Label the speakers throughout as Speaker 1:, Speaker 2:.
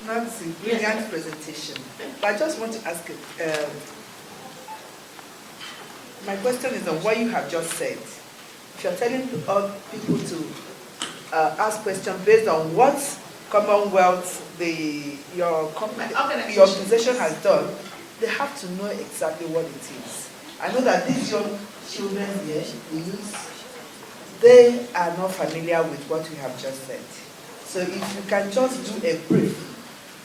Speaker 1: Nancy, brilliant presentation. But I just want to ask you, my question is on what you have just said. If you're telling all people to ask questions based on what Commonwealth your organization has done, they have to know exactly what it is. I know that these young children here, they are not familiar with what we have just said. So if you can just do a brief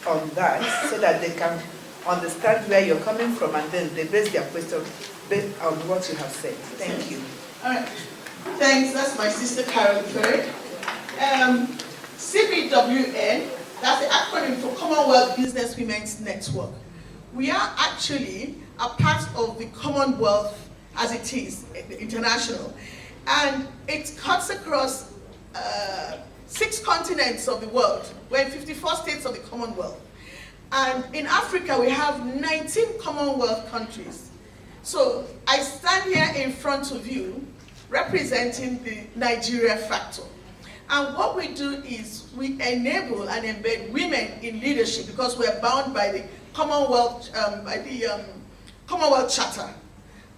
Speaker 1: on that so that they can understand where you're coming from and then they base their question based on what you have said. Thank you.
Speaker 2: All right. Thanks. That's my sister Carol Third. CBWN, that's the acronym for Commonwealth Business Women's Network. We are actually a part of the Commonwealth as it is, international. And it cuts across 6 continents of the world. We're in 54 states of the Commonwealth. And in Africa, we have 19 Commonwealth countries. So I stand here in front of you representing the Nigeria factor. And what we do is we enable and embed women in leadership because we're bound by the Commonwealth, Commonwealth Charter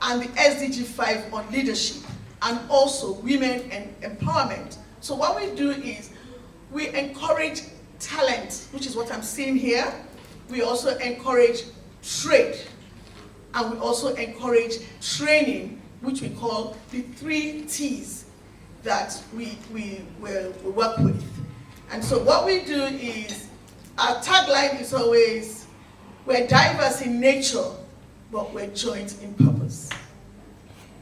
Speaker 2: and the SDG 5 on leadership and also women and empowerment. So what we do is we encourage talent, which is what I'm seeing here. We also encourage trade, and we also encourage training, which we call the 3 T's that we work with. And so what we do is, our tagline is always, we're diverse in nature, but we're joint in purpose.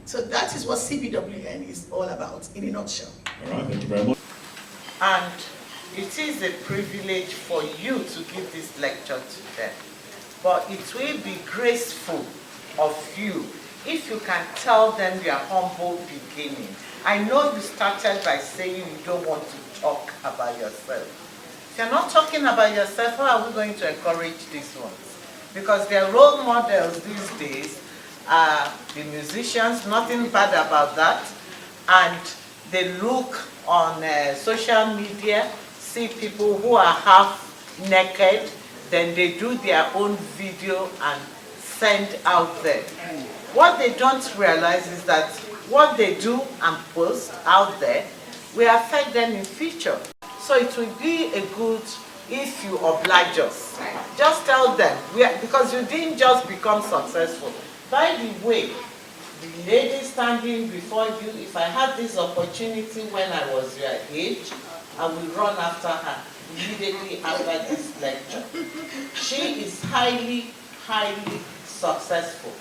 Speaker 2: So that is what CBWN is all about, in a nutshell.
Speaker 3: All right, thank you very much.
Speaker 4: And it is a privilege for you to give this lecture to them. But it will be graceful of you if you can tell them your humble beginning. I know you started by saying you don't want to talk about yourself. If you're not talking about yourself, how are we going to encourage these ones? Because their role models these days are the musicians, nothing bad about that, and they look on social media, see people who are half naked, then they do their own video and send out there. What they don't realize is that what they do and post out there will affect them in future. So it will be a good if you oblige us. Just tell them, because you didn't just become successful. By the way, the lady standing before you, if I had this opportunity when I was your age, I will run after her immediately after this lecture. She is highly, highly successful.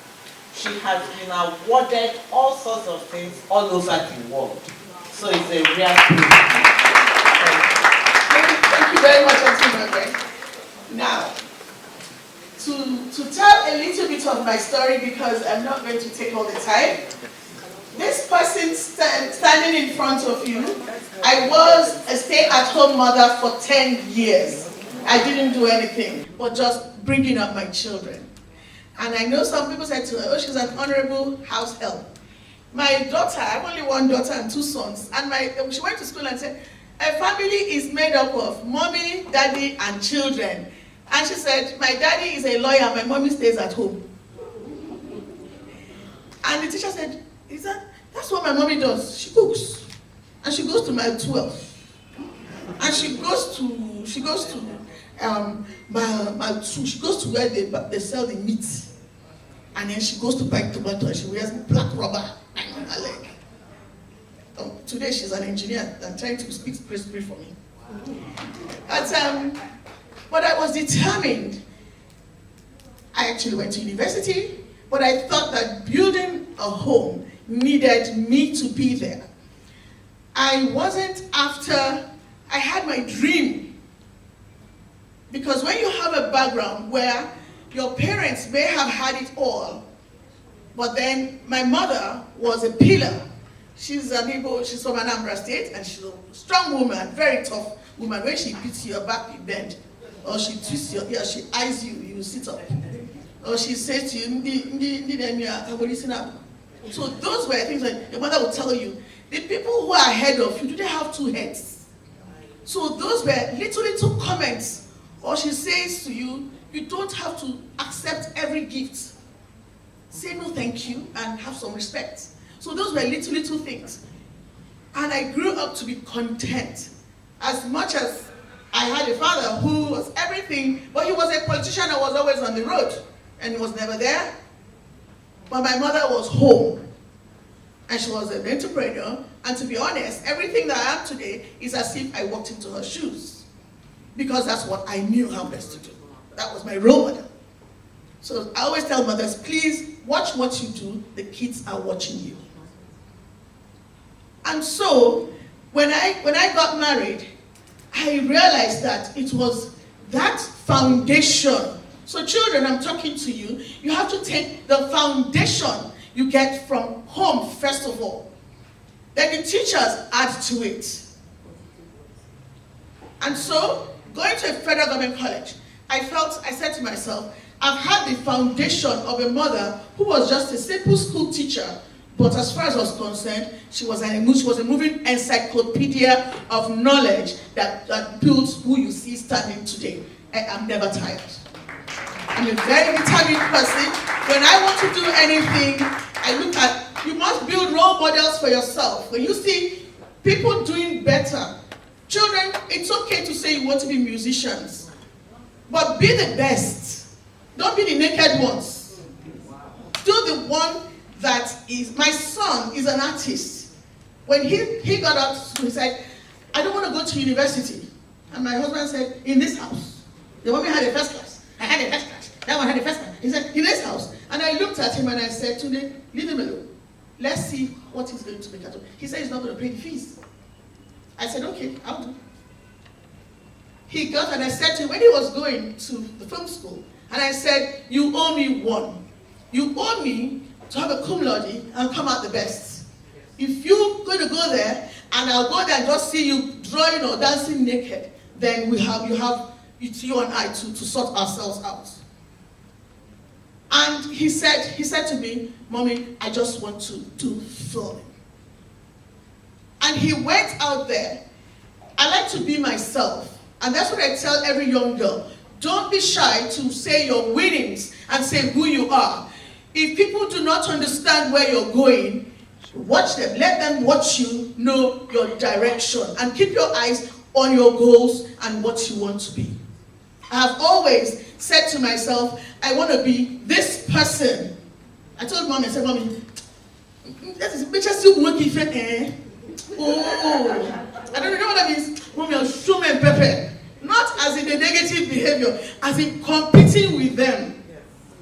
Speaker 4: She has been awarded all sorts of things all over the world. So it's a real privilege.
Speaker 2: Thank you very much, Auntie Margaret. Now, to tell a little bit of my story, because I'm not going to take all the time. This person standing in front of you, I was a stay-at-home mother for 10 years. I didn't do anything, but just bringing up my children. And I know some people said to her, oh, she's an honorable house help. My daughter, I have only one daughter and 2 sons, and she went to school and said, a family is made up of mommy, daddy, and children. And she said, my daddy is a lawyer, my mommy stays at home. And the teacher said, that's what my mommy does. She cooks. And she goes to my 12. And she goes to where they sell the meat. And then she goes to buy tomato and she wears black rubber on her leg. Today she's an engineer and trying to speak crisply for me. But I was determined. I actually went to university, but I thought that building a home needed me to be there. I wasn't after, I had my dream. Because when you have a background where your parents may have had it all, but then my mother was a pillar. She's from Anambra State, and she's a strong woman, very tough woman. When she beats your back, you bend. Or she twists your ear, she eyes you, you sit up. Or she says to you, so those were things that your mother would tell you. The people who are ahead of you, do they have 2 heads? So those were little comments or she says to you, you don't have to accept every gift. Say no thank you and have some respect. So those were little things. And I grew up to be content. As much as I had a father who was everything, but he was a politician that was always on the road and he was never there. But my mother was home and she was an entrepreneur. And to be honest, everything that I am today is as if I walked into her shoes, because that's what I knew how best to do. That was my role model. So I always tell mothers, please watch what you do. The kids are watching you. And so when I got married, I realized that it was that foundation. So children, I'm talking to you, you have to take the foundation you get from home first of all. Then the teachers add to it. And so, going to a federal government college, I said to myself, I've had the foundation of a mother who was just a simple school teacher, but as far as I was concerned, she was a moving encyclopedia of knowledge that built who you see standing today. I'm never tired. I'm a very determined person. When I want to do anything, I look at, you must build role models for yourself. When you see people doing better, children, it's okay to say you want to be musicians, but be the best. Don't be the naked ones. Do the one that is, my son is an artist. When he got out of school, he said, I don't want to go to university. And my husband said, in this house. The woman had a first class. I had a first class. That one had a first class. He said, in this house. And I looked at him and I said, Tunde, leave him alone. Let's see what he's going to make out of. He said he's not going to pay the fees. I said, okay, I'll do. He got, and I said to him, when he was going to the film school, and I said, you owe me one. You owe me to have a cum laude and come out the best. If you're going to go there, and I'll go there and just see you drawing or dancing naked, then it's you and I to sort ourselves out. And he said to me, Mommy, I just want to do filming. And he went out there. I like to be myself. And that's what I tell every young girl. Don't be shy to say your winnings and say who you are. If people do not understand where you're going, watch them. Let them watch you know your direction. And keep your eyes on your goals and what you want to be. I have always said to myself, I want to be this person. I told Mommy, I said, Mommy, that is just you working for oh, I don't know what that means. Mommy, I'll show me pepper. Not as in a negative behavior, as in competing with them.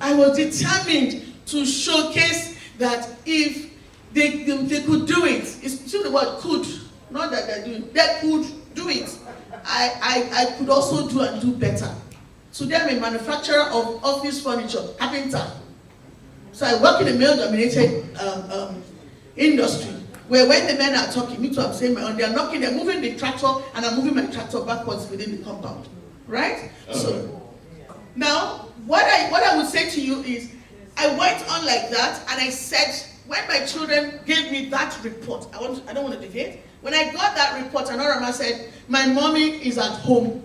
Speaker 2: I was determined to showcase that if they could do it, it's still the word could, not that they're doing, they could do it. I could also do better. Today I'm a manufacturer of office furniture, carpenter. So I work in a male-dominated industry where when the men are talking, me too, I'm saying my own, they're knocking, they're moving the tractor, and I'm moving my tractor backwards within the compound. Right? So now, what I would say to you is, I went on like that, and I said, when my children gave me that report, I don't want to deviate. When I got that report, and Orama said, my mommy is at home.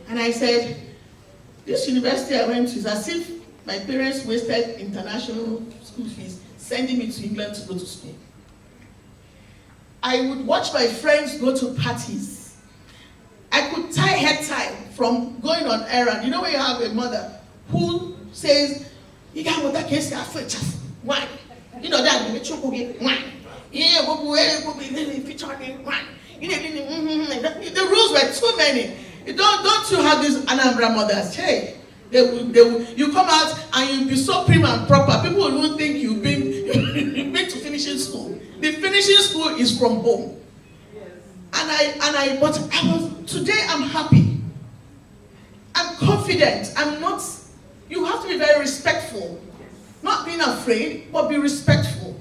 Speaker 2: And I said, this university I went to is as if my parents wasted international school fees sending me to England to go to school. I would watch my friends go to parties. I could tie head tie from going on errand. You know when you have a mother who says, you got what that case just why? You know that why? Yeah, the rules were too many. Don't you have these Anambra mothers? Hey, you come out and you be so prim and proper. People will think you've been to finishing school. The finishing school is from home. But today I'm happy. I'm confident. You have to be very respectful. Not being afraid, but be respectful.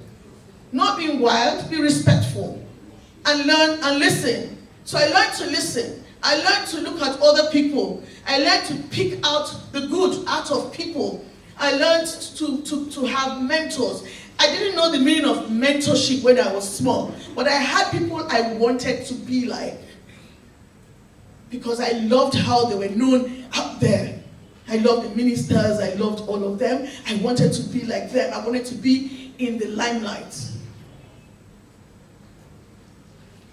Speaker 2: Not being wild, be respectful. And learn and listen. So I learned to listen. I learned to look at other people. I learned to pick out the good out of people. I learned to have mentors. I didn't know the meaning of mentorship when I was small, but I had people I wanted to be like. because I loved how they were known out there. I loved the ministers, I loved all of them. I wanted to be like them. I wanted to be in the limelight.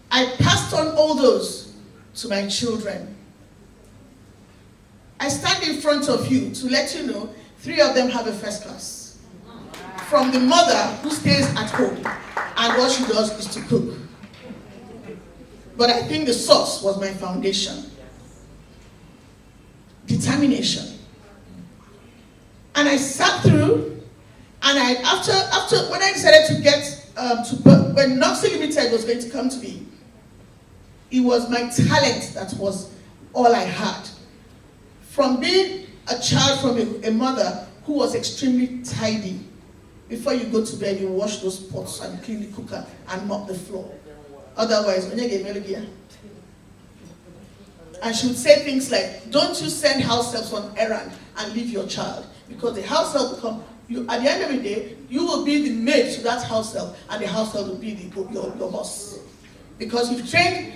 Speaker 2: I passed on all those to my children. I stand in front of you to let you know 3 of them have a first class. From the mother who stays at home and all she does is to cook. But I think the source was my foundation. Determination. And I sat through, and after when I decided to get when Noxie Limited was going to come to me, it was my talent that was all I had. From being a child from a mother who was extremely tidy. Before you go to bed, you wash those pots and clean the cooker and mop the floor. Otherwise, when you get melody, and she would say things like, don't you send house helps on errand and leave your child. Because the house help will come, at the end of the day, you will be the maid to that house help, and the house help will be your boss. Because you think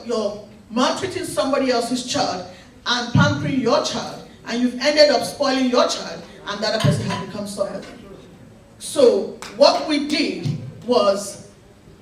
Speaker 2: you're maltreating somebody else's child and pampering your child, and you've ended up spoiling your child, and that other person has become somebody. So what we did was,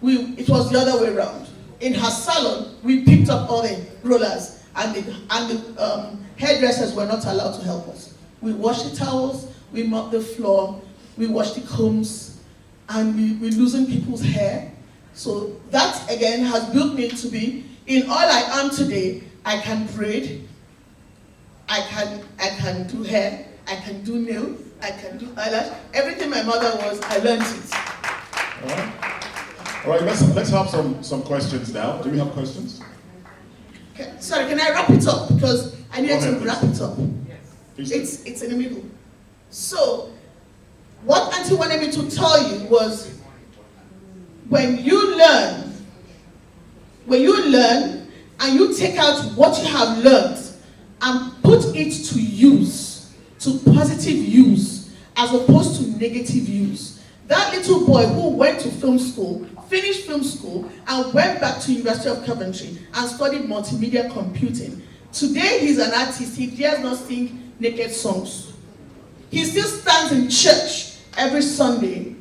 Speaker 2: it was the other way around. In her salon, we picked up all the rollers, and the hairdressers were not allowed to help us. We washed the towels, we mopped the floor, we washed the combs, and we loosened people's hair. So that again has built me to be, in all I am today. I can braid, I can do hair, I can do nails, I can do eyelash. Everything my mother was, I learned it.
Speaker 3: All right. All right, let's have some questions now. Do we have questions?
Speaker 2: Okay. Sorry, can I wrap it up? Because I needed to wrap it up.
Speaker 3: Yes.
Speaker 2: It's in the middle. So, what Auntie wanted me to tell you was, when you learn and you take out what you have learned and put it to use, to positive use, as opposed to negative use. That little boy who went to film school, finished film school, and went back to University of Coventry and studied multimedia computing. Today he's an artist. He dares not sing naked songs. He still stands in church every Sunday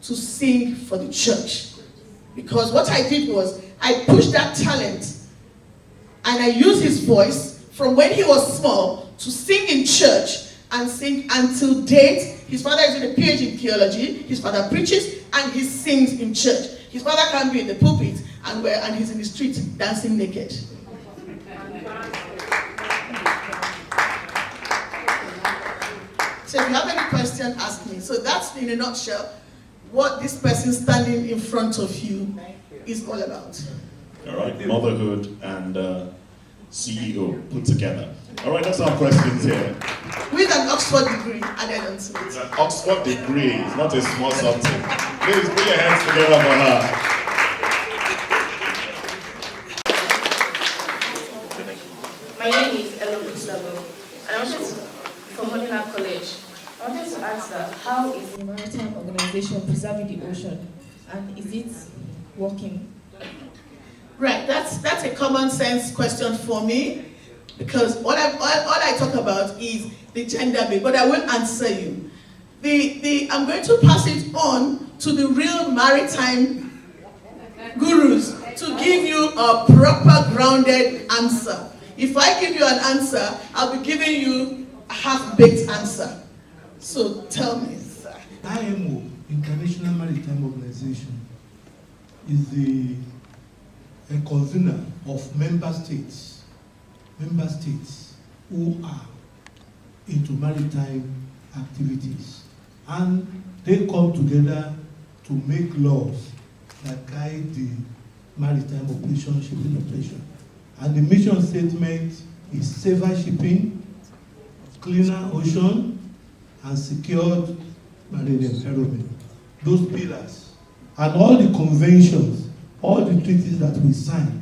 Speaker 2: to sing for the church. Because what I did was, I pushed that talent and I used his voice from when he was small to sing in church and sing until date. His father is doing a PhD in theology, his father preaches, and he sings in church. His father can't be in the pulpit and he's in the street dancing naked. So if you have any question, ask me. So that's, in a nutshell, what this person standing in front of you is all about.
Speaker 3: All right, motherhood and CEO put together. All right, let's have questions here.
Speaker 2: With an Oxford degree added onto it.
Speaker 3: It's an Oxford degree, it's not a small something. Please put your hands together for her.
Speaker 5: My name is Ellen Gustavo, and I wanted to, from Modena College. I wanted to ask how is the Maritime organization preserving the ocean, and is it working?
Speaker 2: Right, that's a common sense question for me, because all I talk about is the gender bit, but I will answer you. I'm going to pass it on to the real maritime gurus to give you a proper grounded answer. If I give you an answer, I'll be giving you a half-baked answer. So tell me, sir.
Speaker 6: IMO, International Maritime Organization, is a convener of member states who are into maritime activities. And they come together to make laws that guide the maritime operation, shipping operation. And the mission statement is safer shipping, cleaner ocean, and secured marine environment. Those pillars. And all the conventions, all the treaties that we sign,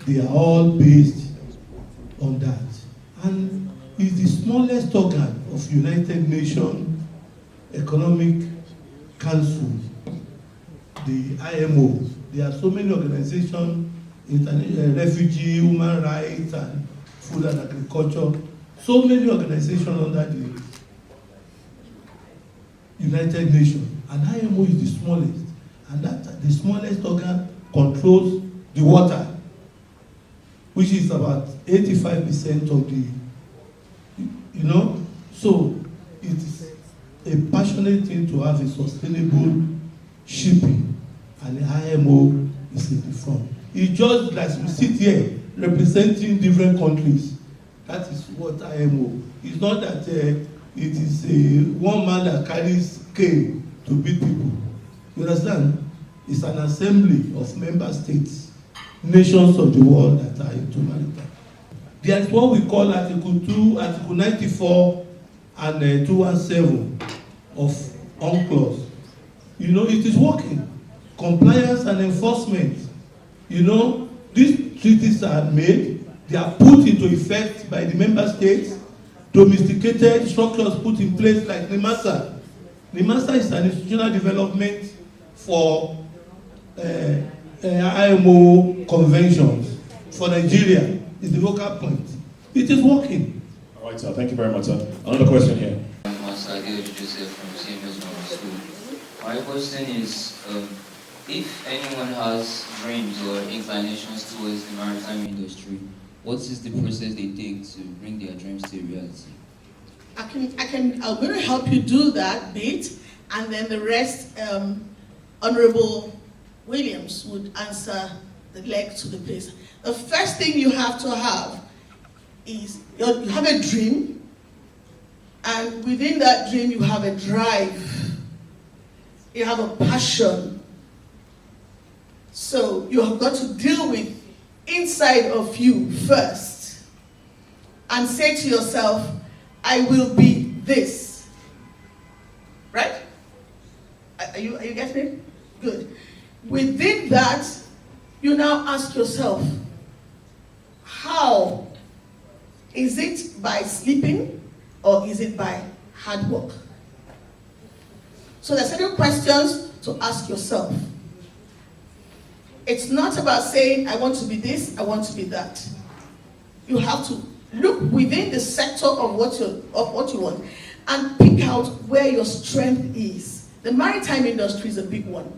Speaker 6: they are all based on that. And it's the smallest organ of United Nations Economic Council, the IMO. There are so many organizations refugee, human rights, and food and agriculture. So many organizations under the United Nations, and IMO is the smallest, and that the smallest organ controls the water, which is about 85% of the, so it is a passionate thing to have a sustainable shipping, and the IMO is in the front. It's just like we sit here representing different countries. That is what IMO. It's not that it is one man that carries cane to beat people. You understand? It's an assembly of member states, nations of the world that are into maritime. There is what we call Article 2, Article 94, and 217 of UNCLOS. It is working. Compliance and enforcement. These treaties are made, they are put into effect by the member states, domesticated structures put in place like NIMASA. NIMASA is an institutional development for IMO conventions for Nigeria. Is the local point. It is working.
Speaker 3: All right, sir. Thank you very much, sir. Another question here.
Speaker 7: Master Joseph from CMS Normal School. My question is, if anyone has dreams or inclinations towards the maritime industry, what is the process they take to bring their dreams to reality?
Speaker 2: I'm going to help you do that bit, and then the rest, Honorable Williams would answer the leg to the place. The first thing you have to have is you have a dream, and within that dream you have a drive, you have a passion. So you have got to deal with inside of you first and say to yourself, I will be this. Right? Are you getting it? Good. Within that, you now ask yourself, how? Is it by sleeping or is it by hard work? So there are certain questions to ask yourself. It's not about saying, I want to be this, I want to be that. You have to look within the sector of what you want and pick out where your strength is. The maritime industry is a big one.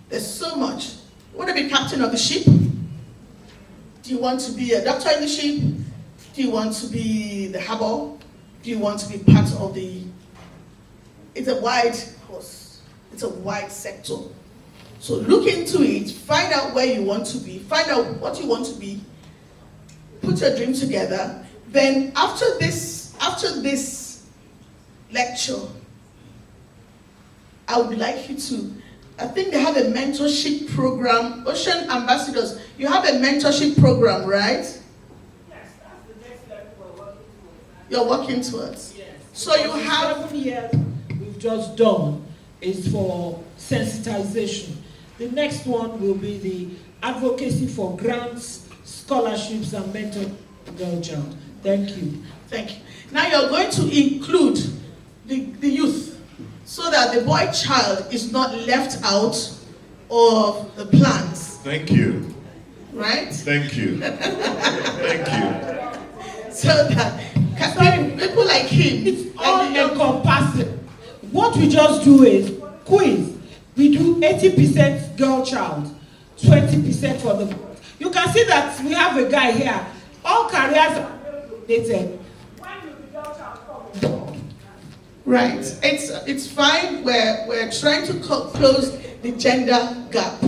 Speaker 2: There's so much. You want to be captain of the ship? Do you want to be a doctor in the ship? Do you want to be the harbor? Do you want to be part of the... It's a wide course. It's a wide sector. So look into it, find out where you want to be, find out what you want to be, put your dream together. Then after this lecture, I would like you to, I think they have a mentorship program. Ocean Ambassadors, you have a mentorship program, right?
Speaker 8: Yes, that's the next level we're working towards.
Speaker 2: You're working towards?
Speaker 8: Yes.
Speaker 2: So you have...
Speaker 8: 7 years we've just done is for sensitization. The next one will be the advocacy for grants, scholarships, and mentor girl child. Thank you.
Speaker 2: Thank you. Now you're going to include the youth so that the boy child is not left out of the plans.
Speaker 3: Thank you.
Speaker 2: Right?
Speaker 3: Thank you. Thank you.
Speaker 2: So that people like him...
Speaker 8: It's all encompassing. What we just do is quiz. We do 80% girl child, 20% for the... You can see that we have a guy here. All careers are related. When will the girl child come?
Speaker 2: Right. It's fine. We're trying to close the gender gap.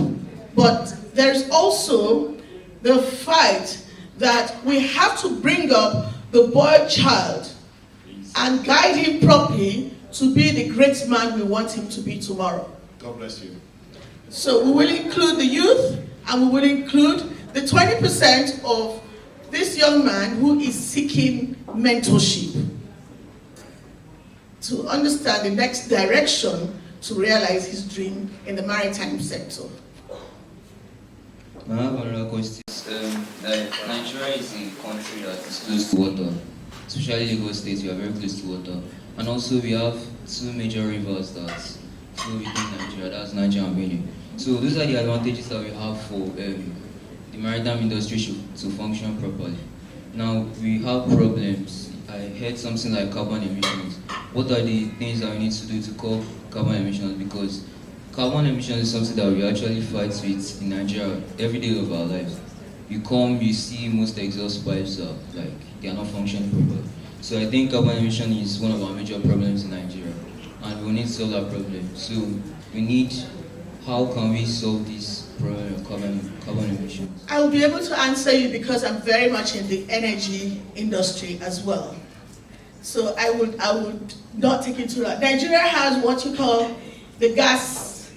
Speaker 2: But there's also the fight that we have to bring up the boy child and guide him properly to be the great man we want him to be tomorrow.
Speaker 3: God bless you.
Speaker 2: So we will include the youth, and we will include the 20% of this young man who is seeking mentorship to understand the next direction to realize his dream in the maritime sector.
Speaker 7: I have another question. Nigeria is a country that is close to water, especially Lagos State. We are very close to water, and also we have two major rivers that flow within Nigeria. That's Niger and Benue. So those are the advantages that we have for the maritime industry to function properly. Now we have problems. I heard something like carbon emissions. What are the things that we need to do to curb carbon emissions? Because carbon emissions is something that we actually fight with in Nigeria every day of our lives. You come, you see most exhaust pipes are like they are not functioning properly. So I think carbon emission is one of our major problems in Nigeria, and we need to solve that problem. So we need, how can we solve this problem of carbon emissions?
Speaker 2: I will be able to answer you because I'm very much in the energy industry as well. So I would not take you to that. Nigeria has what you call the gas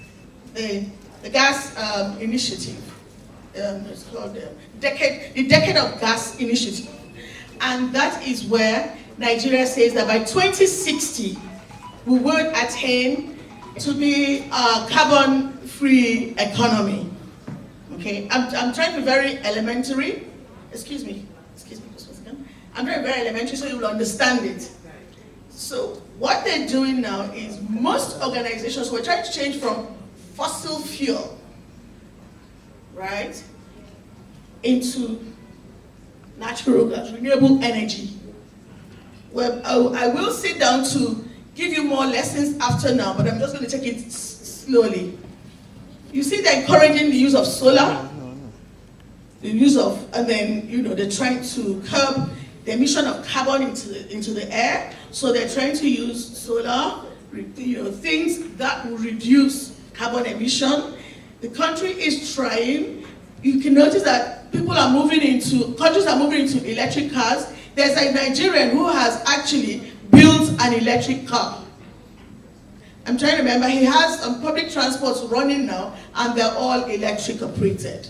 Speaker 2: initiative. It's called the Decade of Gas Initiative. And that is where Nigeria says that by 2060, we would attain to be a carbon-free economy. Okay, I'm trying to be very elementary. Excuse me, just one second. I'm trying to be very elementary so you will understand it. So what they're doing now is most organizations, we're trying to change from fossil fuel, right, into natural gas, renewable energy. Well, I will sit down to give you more lessons after now, but I'm just going to take it slowly. You see, they're encouraging the use of solar, the use of, and then they're trying to curb the emission of carbon into the air. So they're trying to use solar, things that will reduce carbon emission. The country is trying. You can notice that countries are moving into electric cars. There's a Nigerian who has actually built an electric car. I'm trying to remember, he has public transports running now, and they're all electric operated.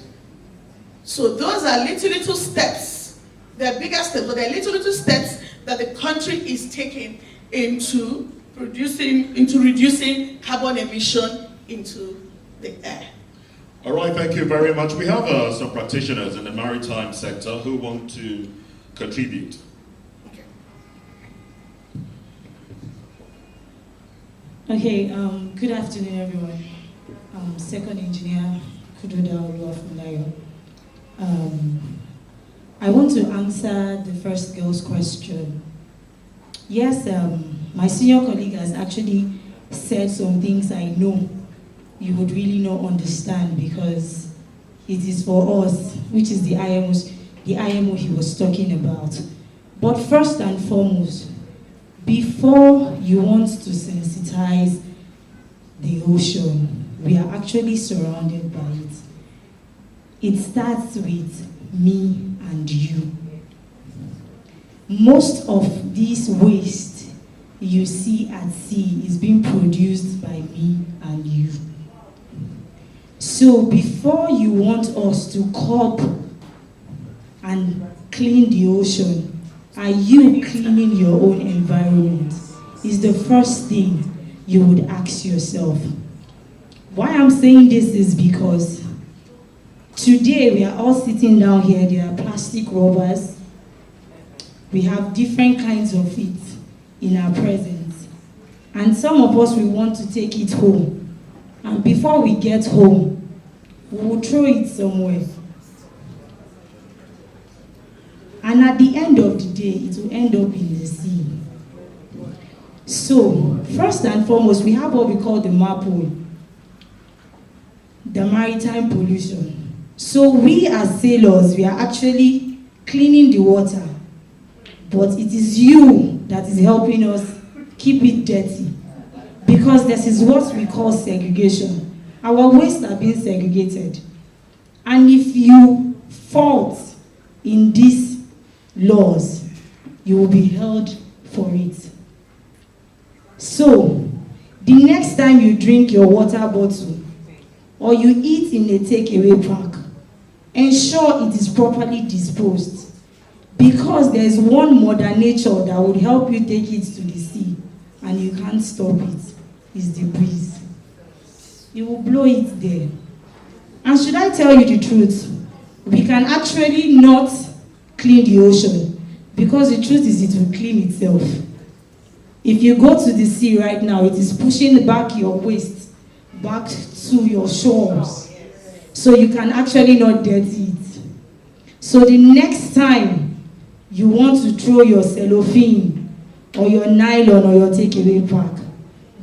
Speaker 2: So those are little steps. They're bigger steps, but they're little steps that the country is taking into reducing carbon emission into the air.
Speaker 3: All right, thank you very much. We have some practitioners in the maritime sector who want to contribute.
Speaker 9: Okay, good afternoon, everyone. Second engineer, Kudoda Olua from Nayo. I want to answer the first girl's question. Yes, my senior colleague has actually said some things I know you would really not understand, because it is for us, which is the IMO he was talking about. But first and foremost, before you want to sensitize the ocean, we are actually surrounded by it. It starts with me and you. Most of this waste you see at sea is being produced by me and you. So before you want us to curb and clean the ocean, are you cleaning your own environment? Is the first thing you would ask yourself. Why I'm saying this is because today we are all sitting down here, there are plastic rubbers. We have different kinds of it in our presence. And some of us, we want to take it home. And before we get home, we will throw it somewhere. And at the end of the day, it will end up in the sea. So, first and foremost, we have what we call the MAPOL, the maritime pollution. So we as sailors, we are actually cleaning the water, but it is you that is helping us keep it dirty, because this is what we call segregation. Our waste are being segregated. And if you fault in these laws, you will be held for it. So, the next time you drink your water bottle or you eat in a takeaway pack, ensure it is properly disposed, because there is one mother nature that would help you take it to the sea and you can't stop it. It's the breeze. You will blow it there. And should I tell you the truth, we can actually not clean the ocean, because the truth is it will clean itself. If you go to the sea right now, it is pushing back your waste back to your shores, so you can actually not dirty it. So the next time you want to throw your cellophane or your nylon or your takeaway pack,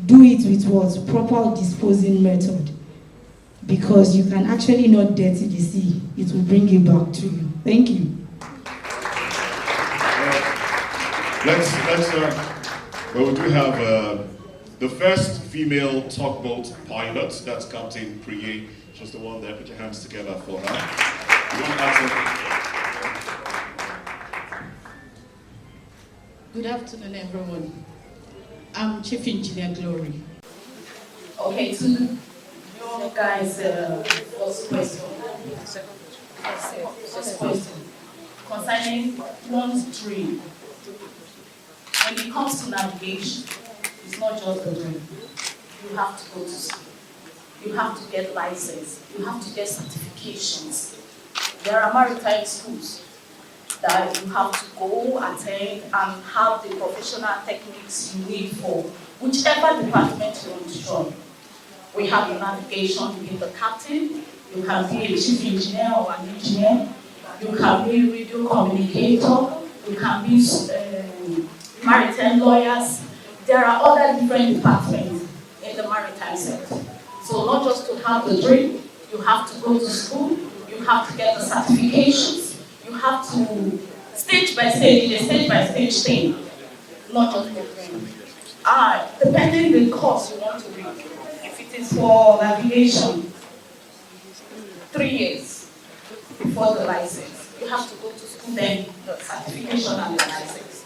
Speaker 9: do it with what? Proper disposing method. Because you can actually not dirty the sea. It will bring it back to you. Thank you.
Speaker 3: Well, we do have the first female tugboat pilot. That's Captain Priye. She's the one there. Put your hands together for her. You want to add
Speaker 10: Good afternoon, everyone. I'm Chief Engineer Glory.
Speaker 5: Okay, to you guys, first question concerning one's dream. When it comes to navigation, it's not just a dream. You have to go to school. You have to get license. You have to get certifications. There are maritime schools that you have to go attend and have the professional techniques you need for whichever department you want to join. We have the navigation, you get the captain, you can be a chief engineer or an engineer, you can be a radio communicator, you can be maritime lawyers. There are other different departments in the maritime sector. So not just to have the dream, you have to go to school, you have to get the certifications, you have to stage by stage thing, not just the dream. Depending the course you want to read. If it is for navigation, 3 years before the license. You have to go to school, then the certification and the license.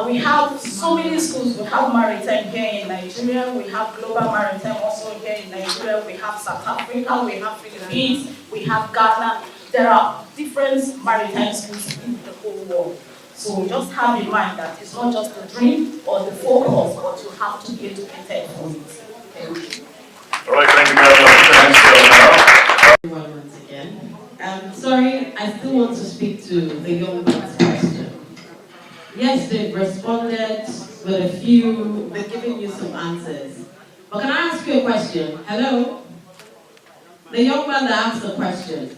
Speaker 5: We have so many schools. We have Maritime here in Nigeria. We have Global Maritime also here in Nigeria. We have South Africa. We have Philippines. We have Ghana. There are different maritime schools in the whole world. So just have in mind that it's not just the dream or the focus, but you have to be educated for it. Thank you.
Speaker 3: All right, thank you very much.
Speaker 11: Everyone, once again. Sorry, I still want to speak to the young man's question. Yes, they've responded with a few, they've given you some answers. But can I ask you a question? Hello? The young man that asked the question.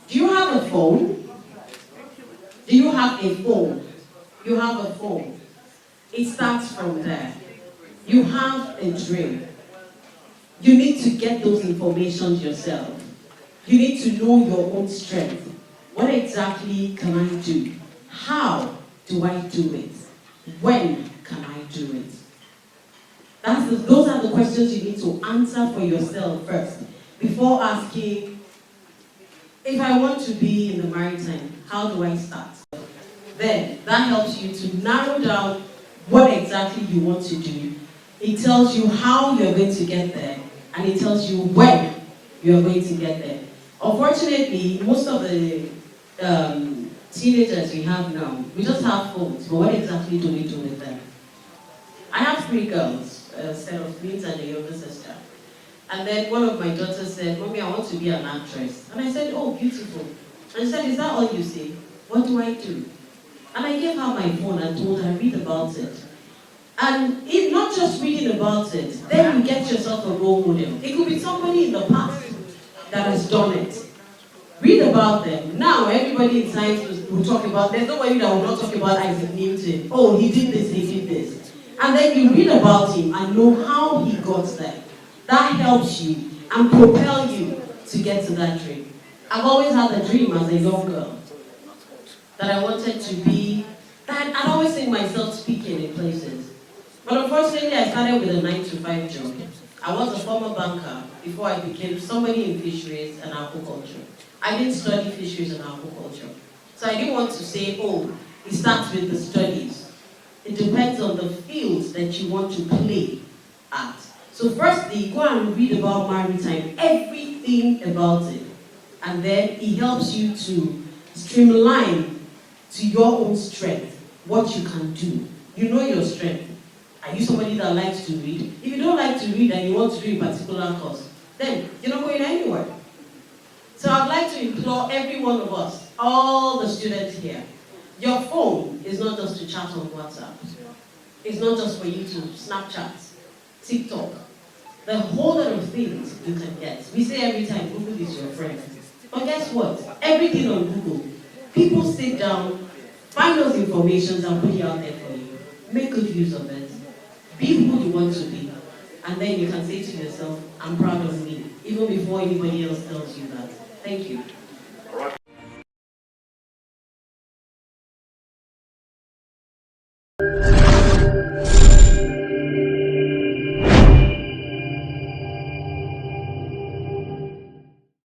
Speaker 11: Do you have a phone? Do you have a phone? You have a phone. It starts from there. You have a dream. You need to get those information yourself. You need to know your own strength. What exactly can I do? How do I do it? When can I do it? Those are the questions you need to answer for yourself first, before asking, if I want to be in the maritime, how do I start? Then, that helps you to narrow down what exactly you want to do. It tells you how you're going to get there, and it tells you when you're going to get there. Unfortunately, most of the teenagers we have now, we just have phones, but what exactly do we do with them? I have 3 girls, a set of twins and a younger sister. And then one of my daughters said, "Mommy, I want to be an actress." And I said, "Oh, beautiful." And she said, "Is that all you say? What do I do?" And I gave her my phone and told her, read about it. And if not just reading about it, then you get yourself a role model. It could be somebody in the past that has done it. Read about them. Now everybody in science will talk about, there's nobody that will not talk about Isaac Newton. Oh, he did this, he did this. And then you read about him and know how he got there. That helps you and propel you to get to that dream. I've always had a dream as a young girl that I wanted to be, that I'd always seen myself speaking in places. But unfortunately, I started with a 9-to-5 job. I was a former banker before I became somebody in fisheries and aquaculture. I didn't study fisheries and aquaculture. So I didn't want to say, oh, it starts with the studies. It depends on the fields that you want to play at. So firstly, go and read about maritime, everything about it. And then it helps you to streamline to your own strength, what you can do. You know your strength. Are you somebody that likes to read? If you don't like to read and you want to do a particular course, then you're not going anywhere. So I'd like to implore every one of us, all the students here, your phone is not just to chat on WhatsApp. It's not just for you to Snapchat. TikTok. The whole lot of things you can get. We say every time, Google is your friend. But guess what? Everything on Google, people sit down, find those information and put it out there for you. Make good use of it. Be who you want to be. And then you can say to yourself, I'm proud of me, even before anybody else tells you that. Thank you.